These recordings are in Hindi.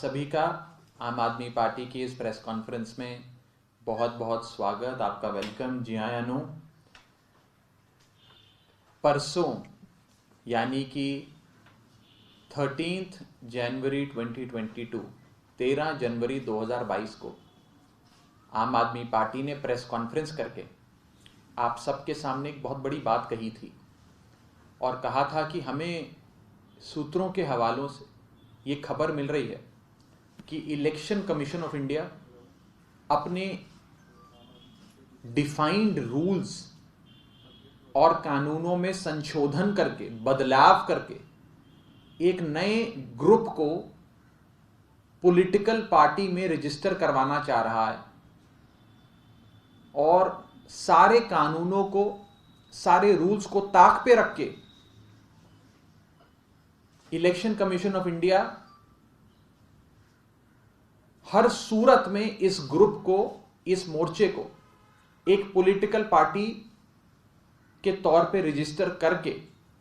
सभी का आम आदमी पार्टी की इस प्रेस कॉन्फ्रेंस में बहुत बहुत स्वागत, आपका वेलकम। जी हाँ अनु, परसों यानी कि 13 जनवरी 2022 13 जनवरी 2022 को आम आदमी पार्टी ने प्रेस कॉन्फ्रेंस करके आप सबके सामने एक बहुत बड़ी बात कही थी और कहा था कि हमें सूत्रों के हवालों से ये खबर मिल रही है कि इलेक्शन कमीशन ऑफ इंडिया अपने डिफाइंड रूल्स और कानूनों में संशोधन करके, बदलाव करके एक नए ग्रुप को पॉलिटिकल पार्टी में रजिस्टर करवाना चाह रहा है और सारे कानूनों को, सारे रूल्स को ताक पे रख के इलेक्शन कमीशन ऑफ इंडिया हर सूरत में इस ग्रुप को, इस मोर्चे को एक पॉलिटिकल पार्टी के तौर पे रजिस्टर करके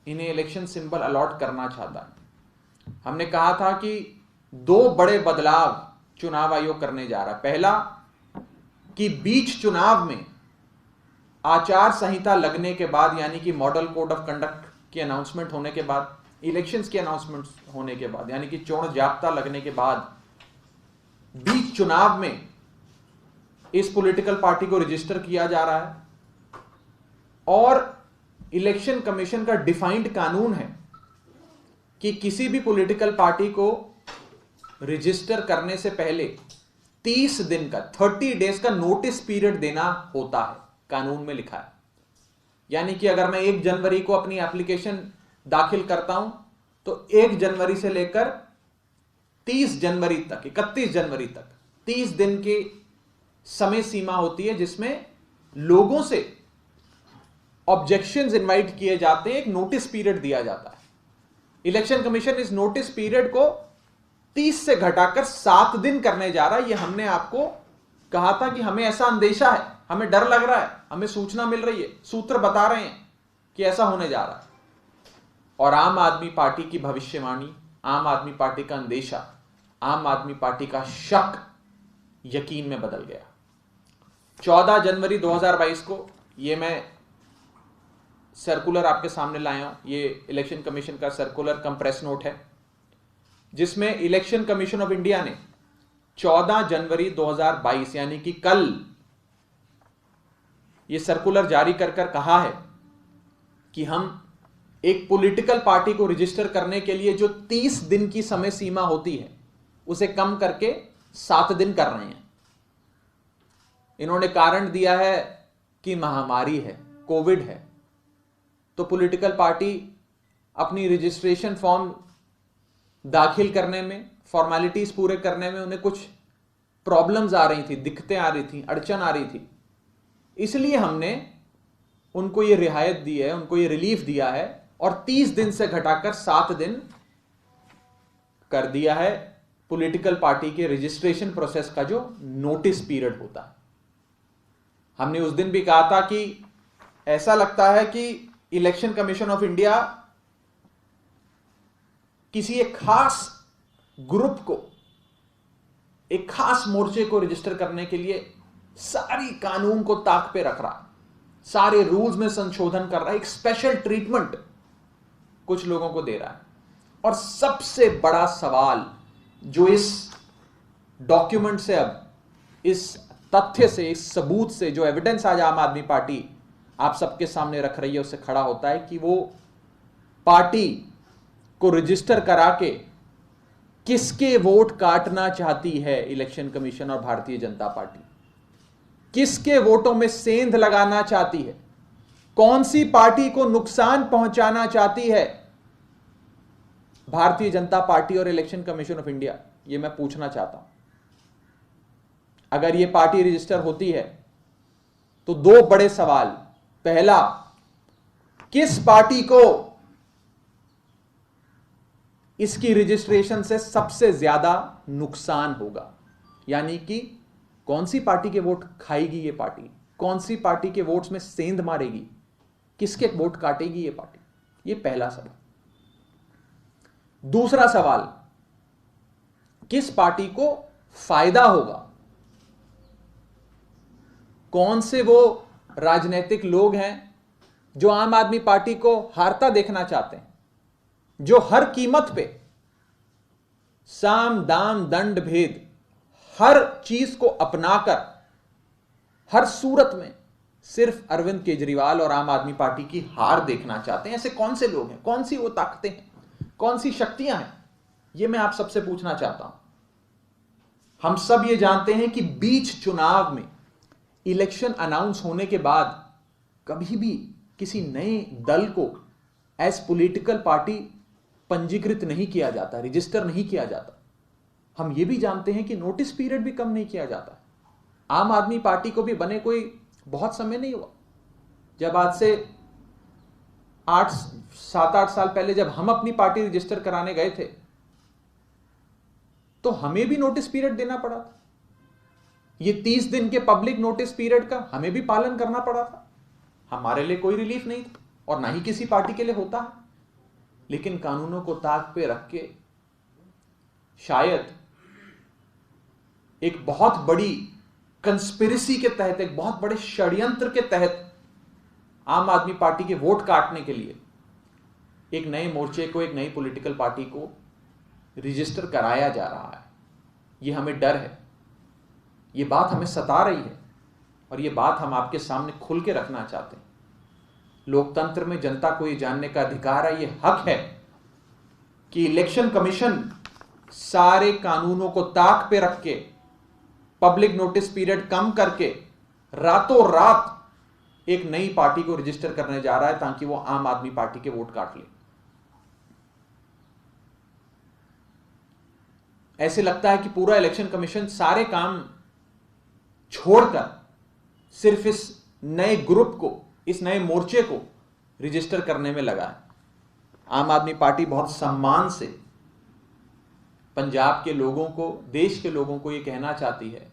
इन्हें इलेक्शन सिंबल अलॉट करना चाहता है। हमने कहा था कि दो बड़े बदलाव चुनाव आयोग करने जा रहा है। पहला कि बीच चुनाव में आचार संहिता लगने के बाद, यानी कि मॉडल कोड ऑफ कंडक्ट की अनाउंसमेंट होने के बाद, इलेक्शंस की अनाउंसमेंट होने के बाद, यानी कि चोण जाब्ता लगने के बाद बीच चुनाव में इस पॉलिटिकल पार्टी को रजिस्टर किया जा रहा है। और इलेक्शन कमीशन का डिफाइंड कानून है कि किसी भी पॉलिटिकल पार्टी को रजिस्टर करने से पहले 30 दिन का, 30 डेज का नोटिस पीरियड देना होता है, कानून में लिखा है। यानी कि अगर मैं 1 जनवरी को अपनी एप्लीकेशन दाखिल करता हूं तो 1 जनवरी से लेकर 30 जनवरी तक, 31 जनवरी तक 30 दिन की समय सीमा होती है जिसमें लोगों से ऑब्जेक्शंस इनवाइट किए जाते हैं, एक नोटिस पीरियड दिया जाता है। इलेक्शन कमीशन इस नोटिस पीरियड को 30 से घटाकर 7 दिन करने जा रहा है। यह हमने आपको कहा था कि हमें ऐसा अंदेशा है, हमें डर लग रहा है, हमें सूचना मिल रही है, सूत्र बता रहे हैं कि ऐसा होने जा रहा है। और आम आदमी पार्टी की भविष्यवाणी, आम आदमी पार्टी का अंदेशा, आम आदमी पार्टी का शक यकीन में बदल गया। 14 जनवरी 2022 को ये मैं सर्कुलर आपके सामने लाया हूं। ये इलेक्शन कमीशन का सर्कुलर कम प्रेस नोट है जिसमें इलेक्शन कमीशन ऑफ इंडिया ने 14 जनवरी 2022 यानी कि कल ये सर्कुलर जारी कर कहा है कि हम एक पॉलिटिकल पार्टी को रजिस्टर करने के लिए जो 30 दिन की समय सीमा होती है उसे कम करके 7 दिन कर रहे हैं। इन्होंने कारण दिया है कि महामारी है, कोविड है, तो पॉलिटिकल पार्टी अपनी रजिस्ट्रेशन फॉर्म दाखिल करने में, फॉर्मेलिटीज पूरे करने में उन्हें कुछ प्रॉब्लम्स आ रही थी, दिक्कतें आ रही थी, अड़चन आ रही थी। इसलिए हमने उनको ये रियायत दी है, उनको ये रिलीफ दिया है और 30 दिन से घटाकर 7 दिन कर दिया है पॉलिटिकल पार्टी के रजिस्ट्रेशन प्रोसेस का जो नोटिस पीरियड होता है। हमने उस दिन भी कहा था कि ऐसा लगता है कि इलेक्शन कमीशन ऑफ इंडिया किसी एक खास ग्रुप को, एक खास मोर्चे को रजिस्टर करने के लिए सारी कानून को ताक पे रख रहा है, सारे रूल्स में संशोधन कर रहा है, एक स्पेशल ट्रीटमेंट कुछ लोगों को दे रहा है। और सबसे बड़ा सवाल जो इस डॉक्यूमेंट से, अब इस तथ्य से, इस सबूत से, जो एविडेंस आज आम आदमी पार्टी आप सबके सामने रख रही है, उससे खड़ा होता है कि वो पार्टी को रजिस्टर करा के किसके वोट काटना चाहती है इलेक्शन कमीशन और भारतीय जनता पार्टी, किसके वोटों में सेंध लगाना चाहती है, कौन सी पार्टी को नुकसान पहुंचाना चाहती है भारतीय जनता पार्टी और इलेक्शन कमीशन ऑफ इंडिया। यह मैं पूछना चाहता हूं। अगर यह पार्टी रजिस्टर होती है तो दो बड़े सवाल। पहला, किस पार्टी को इसकी रजिस्ट्रेशन से सबसे ज्यादा नुकसान होगा, यानी कि कौन सी पार्टी के वोट खाएगी ये पार्टी, कौन सी पार्टी के वोट्स में सेंध मारेगी, किसके वोट काटेगी ये पार्टी। ये पहला सवाल। दूसरा सवाल, किस पार्टी को फायदा होगा, कौन से वो राजनीतिक लोग हैं जो आम आदमी पार्टी को हारता देखना चाहते हैं, जो हर कीमत पे साम दाम दंड भेद हर चीज को अपनाकर हर सूरत में सिर्फ अरविंद केजरीवाल और आम आदमी पार्टी की हार देखना चाहते हैं। ऐसे कौन से लोग हैं, कौन सी वो ताकतें हैं, कौन सी शक्तियां हैं, ये मैं आप सबसे पूछना चाहता हूं। हम सब ये जानते हैं कि बीच चुनाव में इलेक्शन अनाउंस होने के बाद कभी भी किसी नए दल को एज पॉलिटिकल पार्टी पंजीकृत नहीं किया जाता, रजिस्टर नहीं किया जाता। हम ये भी जानते हैं कि नोटिस पीरियड भी कम नहीं किया जाता। आम आदमी पार्टी को भी बने कोई बहुत समय नहीं हुआ। जब आज से 7-8 साल पहले जब हम अपनी पार्टी रजिस्टर कराने गए थे तो हमें भी नोटिस पीरियड देना पड़ा था। ये 30 दिन के पब्लिक नोटिस पीरियड का हमें भी पालन करना पड़ा था। हमारे लिए कोई रिलीफ नहीं था और ना ही किसी पार्टी के लिए होता है। लेकिन कानूनों को ताक पे रख के शायद एक बहुत बड़ी कंस्पिरेसी के तहत, एक बहुत बड़े षड्यंत्र के तहत आम आदमी पार्टी के वोट काटने के लिए एक नए मोर्चे को, एक नई पॉलिटिकल पार्टी को रजिस्टर कराया जा रहा है। यह हमें डर है, यह बात हमें सता रही है और यह बात हम आपके सामने खुल के रखना चाहते हैं। लोकतंत्र में जनता को यह जानने का अधिकार है, यह हक है कि इलेक्शन कमीशन सारे कानूनों को ताक पे रख के पब्लिक नोटिस पीरियड कम करके रातों रात एक नई पार्टी को रजिस्टर करने जा रहा है ताकि वो आम आदमी पार्टी के वोट काट ले। ऐसे लगता है कि पूरा इलेक्शन कमीशन सारे काम छोड़कर सिर्फ इस नए ग्रुप को, इस नए मोर्चे को रजिस्टर करने में लगा है। आम आदमी पार्टी बहुत सम्मान से पंजाब के लोगों को, देश के लोगों को यह कहना चाहती है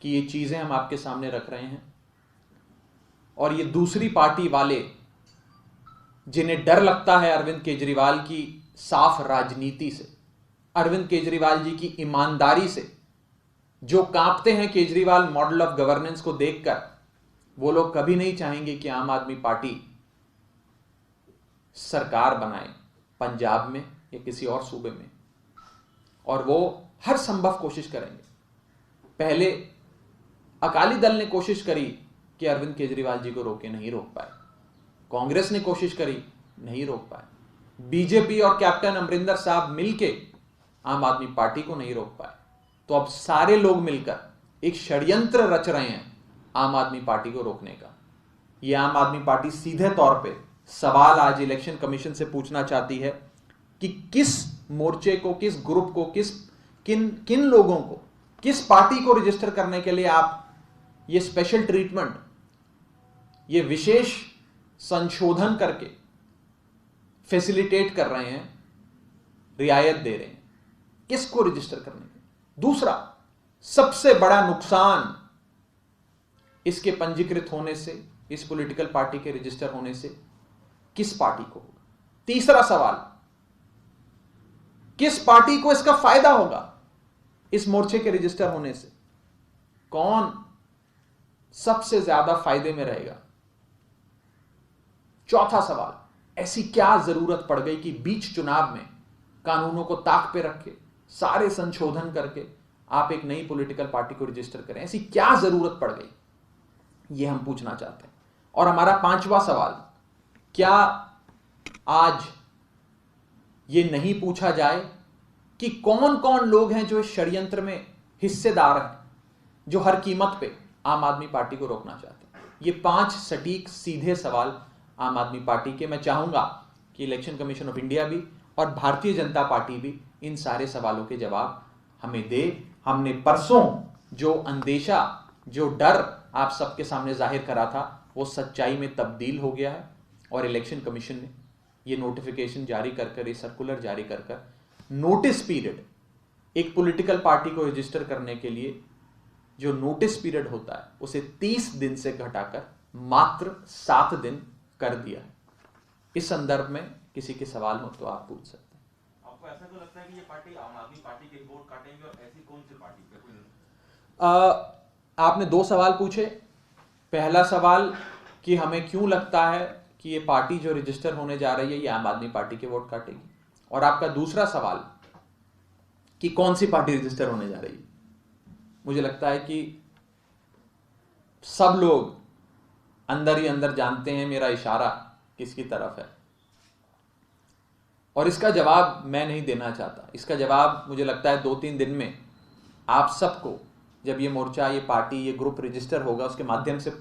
कि ये चीजें हम आपके सामने रख रहे हैं और ये दूसरी पार्टी वाले जिन्हें डर लगता है अरविंद केजरीवाल की साफ राजनीति से, अरविंद केजरीवाल जी की ईमानदारी से, जो कांपते हैं केजरीवाल मॉडल ऑफ गवर्नेंस को देखकर, वो लोग कभी नहीं चाहेंगे कि आम आदमी पार्टी सरकार बनाए पंजाब में या किसी और सूबे में, और वो हर संभव कोशिश करेंगे। पहले अकाली दल ने कोशिश करी कि अरविंद केजरीवाल जी को रोके, नहीं रोक पाए। कांग्रेस ने कोशिश करी, नहीं रोक पाए। बीजेपी और कैप्टन अमरिंदर साहब मिलके आम आदमी पार्टी को नहीं रोक पाए। तो अब सारे लोग मिलकर एक षड्यंत्र रच रहे हैं आम आदमी पार्टी को रोकने का। यह आम आदमी पार्टी सीधे तौर पे सवाल आज इलेक्शन कमीशन से पूछना चाहती है कि किस मोर्चे को, किस ग्रुप को, किन लोगों को, किस पार्टी को रजिस्टर करने के लिए आप ये स्पेशल ट्रीटमेंट, ये विशेष संशोधन करके फैसिलिटेट कर रहे हैं, रियायत दे रहे हैं, किसको रजिस्टर करने के। दूसरा सबसे बड़ा नुकसान इसके पंजीकृत होने से, इस पॉलिटिकल पार्टी के रजिस्टर होने से किस पार्टी को होगा। तीसरा सवाल, किस पार्टी को इसका फायदा होगा इस मोर्चे के रजिस्टर होने से, कौन सबसे ज्यादा फायदे में रहेगा। चौथा सवाल, ऐसी क्या जरूरत पड़ गई कि बीच चुनाव में कानूनों को ताक पे रख के, सारे संशोधन करके आप एक नई पॉलिटिकल पार्टी को रजिस्टर करें, ऐसी क्या जरूरत पड़ गई, यह हम पूछना चाहते हैं। और हमारा पांचवा सवाल, क्या आज यह नहीं पूछा जाए कि कौन कौन लोग हैं जो इस षड्यंत्र में हिस्सेदार हैं, जो हर कीमत पे आम आदमी पार्टी को रोकना चाहते हैं। ये 5 सटीक सीधे सवाल आम आदमी पार्टी के, मैं चाहूंगा कि इलेक्शन कमीशन ऑफ इंडिया भी और भारतीय जनता पार्टी भी इन सारे सवालों के जवाब हमें दे। हमने परसों जो अंदेशा, जो डर आप सबके सामने जाहिर करा था, वो सच्चाई में तब्दील हो गया है और इलेक्शन कमीशन ने ये नोटिफिकेशन जारी कर, ये सर्कुलर जारी कर नोटिस पीरियड, एक पॉलिटिकल पार्टी को रजिस्टर करने के लिए जो नोटिस पीरियड होता है उसे 30 दिन से घटाकर मात्र 7 दिन कर दिया है। इस संदर्भ में किसी के सवाल हो तो आप पूछ सकते हैं। ऐसा क्यों लगता है कि ये पार्टी आम आदमी पार्टी के वोट काटेंगे और ऐसी कौन सी पार्टी पे आपने दो सवाल पूछे। पहला सवाल कि हमें क्यों लगता है कि ये पार्टी जो रजिस्टर होने जा रही है ये आम आदमी पार्टी के वोट काटेगी, और आपका दूसरा सवाल कि कौन सी पार्टी रजिस्टर होने जा रही है। मुझे लगता है कि सब लोग अंदर ही अंदर जानते हैं मेरा इशारा किसकी तरफ है, और इसका जवाब मैं नहीं देना चाहता। इसका जवाब मुझे लगता है 2-3 दिन में आप सबको, जब ये मोर्चा, ये पार्टी, ये ग्रुप रजिस्टर होगा उसके माध्यम से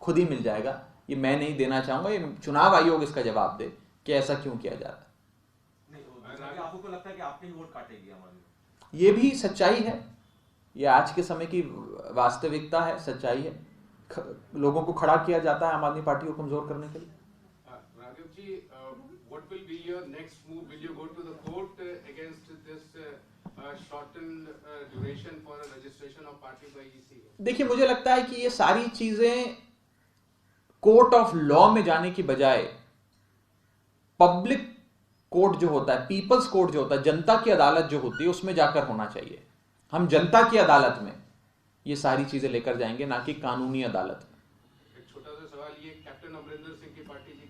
खुद ही मिल जाएगा। ये मैं नहीं देना चाहूंगा, ये चुनाव आयोग इसका जवाब दे कि ऐसा क्यों किया जाता है। नहीं, आपको लगता है कि आपके ही वोट काटेगी आम आदमी? ये भी सच्चाई है, ये आज के समय की वास्तविकता है, सच्चाई है। लोगों को खड़ा किया जाता है आम आदमी पार्टी को कमजोर करने के लिए। Raghav ji, what will be your next move? Will you go to the court against this shortened duration for a registration of party by EC? देखिए, मुझे लगता है कि ये सारी चीजें कोर्ट ऑफ लॉ में जाने की बजाय पब्लिक कोर्ट जो होता है, पीपल्स कोर्ट जो होता है, जनता की अदालत जो होती है, उसमें जाकर होना चाहिए। हम जनता की अदालत में ये सारी चीजें लेकर जाएंगे, ना कि कानूनी अदालत में। एक छोटा सा सवाल, ये कैप्टन अमरिंदर सिंह की पार्टी जी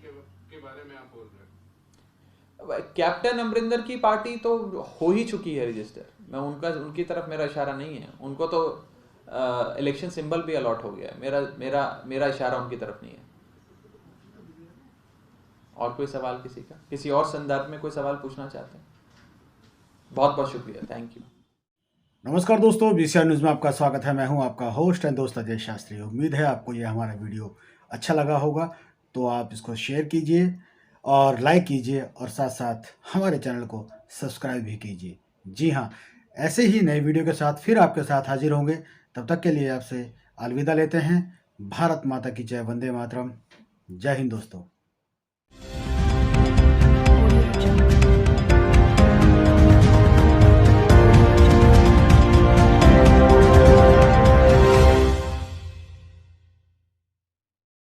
के बारे में आप बोल रहे हैं। कैप्टन अमरिंदर की पार्टी तो हो ही चुकी है रजिस्टर। मैं उनकी तरफ मेरा इशारा नहीं है। उनको तो इलेक्शन सिंबल भी अलॉट हो गया है। मेरा इशारा उनकी तरफ नहीं है। और कोई सवाल किसी और संदर्भ में कोई सवाल पूछना चाहते हैं? बहुत बहुत शुक्रिया, थैंक यू। नमस्कार दोस्तों, बीसीआर न्यूज़ में आपका स्वागत है। मैं हूं आपका होस्ट एंड दोस्त अजय शास्त्री। उम्मीद है आपको ये हमारा वीडियो अच्छा लगा होगा, तो आप इसको शेयर कीजिए और लाइक कीजिए, और साथ साथ हमारे चैनल को सब्सक्राइब भी कीजिए। जी हाँ, ऐसे ही नए वीडियो के साथ फिर आपके साथ हाजिर होंगे। तब तक के लिए आपसे अलविदा लेते हैं। भारत माता की जय, वंदे मातरम। जय हिंद दोस्तों।